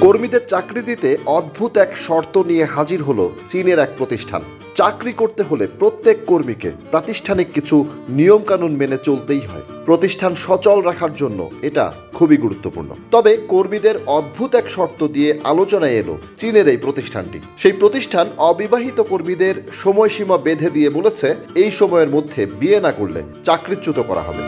কর্মীদের চাকরি দিতে অদ্ভুত এক শর্ত নিয়ে হাজির হলো চীনের এক প্রতিষ্ঠান। চাকরি করতে হলে প্রত্যেক কর্মীকে প্রাতিষ্ঠানিক কিছু নিয়মকানুন মেনে চলতেই হয়। প্রতিষ্ঠান সচল রাখার জন্য এটা খুবই গুরুত্বপূর্ণ। তবে কর্মীদের অদ্ভুত এক শর্ত দিয়ে আলোচনায় এলো চীনের এই প্রতিষ্ঠানটি। সেই প্রতিষ্ঠান অবিবাহিত কর্মীদের সময়সীমা বেঁধে দিয়ে বলেছে, এই সময়ের মধ্যে বিয়ে না করলে চাকরিচ্যুত করা হবে।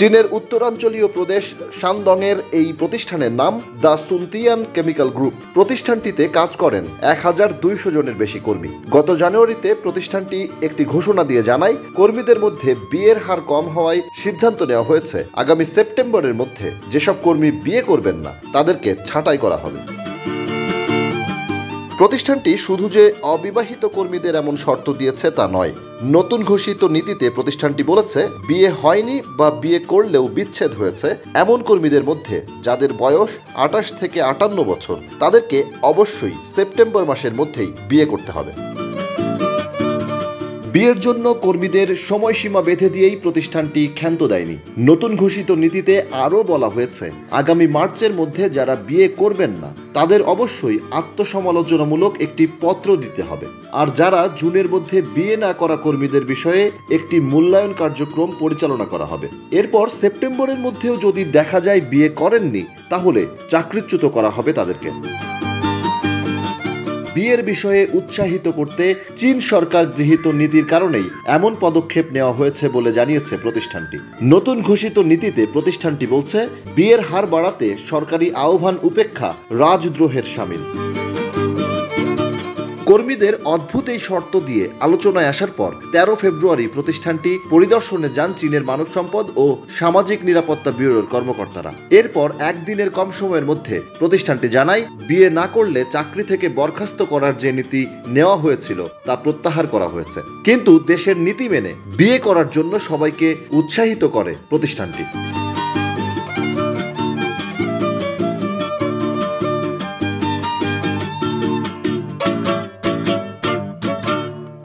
চীনের উত্তরাঞ্চলীয় প্রদেশ শানদংয়ের এই প্রতিষ্ঠানের নাম দ্য সুনতিয়ান কেমিক্যাল গ্রুপ। প্রতিষ্ঠানটিতে কাজ করেন 1200 জনের বেশি কর্মী। গত জানুয়ারিতে প্রতিষ্ঠানটি একটি ঘোষণা দিয়ে জানায়, কর্মীদের মধ্যে বিয়ের হার কম হওয়ায় সিদ্ধান্ত নেওয়া হয়েছে আগামী সেপ্টেম্বরের মধ্যে যেসব কর্মী বিয়ে করবেন না তাদেরকে ছাঁটাই করা হবে। প্রতিষ্ঠানটি শুধু যে অবিবাহিত কর্মীদের এমন শর্ত দিয়েছে তা নয়, নতুন ঘোষিত নীতিতে প্রতিষ্ঠানটি বলেছে, বিয়ে হয়নি বা বিয়ে করলেও বিচ্ছেদ হয়েছে এমন কর্মীদের মধ্যে যাদের বয়স 28 থেকে 58 বছর তাদেরকে অবশ্যই সেপ্টেম্বর মাসের মধ্যেই বিয়ে করতে হবে। বিয়ের জন্য কর্মীদের সময়সীমা বেঁধে দিয়েই প্রতিষ্ঠানটি ক্ষান্ত দেয়নি। নতুন ঘোষিত নীতিতে আরও বলা হয়েছে, আগামী মার্চের মধ্যে যারা বিয়ে করবেন না তাদের অবশ্যই আত্মসমালোচনামূলক একটি পত্র দিতে হবে। আর যারা জুনের মধ্যে বিয়ে না করা কর্মীদের বিষয়ে একটি মূল্যায়ন কার্যক্রম পরিচালনা করা হবে। এরপর সেপ্টেম্বরের মধ্যেও যদি দেখা যায় বিয়ে করেননি তাহলে চাকরিচ্যুত করা হবে তাদেরকে। বিয়ের বিষয়ে উৎসাহিত করতে চীন সরকার গৃহীত নীতির কারণেই এমন পদক্ষেপ নেওয়া হয়েছে বলে জানিয়েছে প্রতিষ্ঠানটি। নতুন ঘোষিত নীতিতে প্রতিষ্ঠানটি বলছে, বিয়ের হার বাড়াতে সরকারি আহ্বান উপেক্ষা রাজদ্রোহের শামিল। কর্মীদের অদ্ভুত এই শর্ত দিয়ে আলোচনায় আসার পর 13 ফেব্রুয়ারি প্রতিষ্ঠানটি পরিদর্শনে যান চীনের মানব সম্পদ ও সামাজিক নিরাপত্তা ব্যুরোর কর্মকর্তারা। এরপর একদিনের কম সময়ের মধ্যে প্রতিষ্ঠানটি জানায়, বিয়ে না করলে চাকরি থেকে বরখাস্ত করার যে নীতি নেওয়া হয়েছিল তা প্রত্যাহার করা হয়েছে। কিন্তু দেশের নীতি মেনে বিয়ে করার জন্য সবাইকে উৎসাহিত করে প্রতিষ্ঠানটি।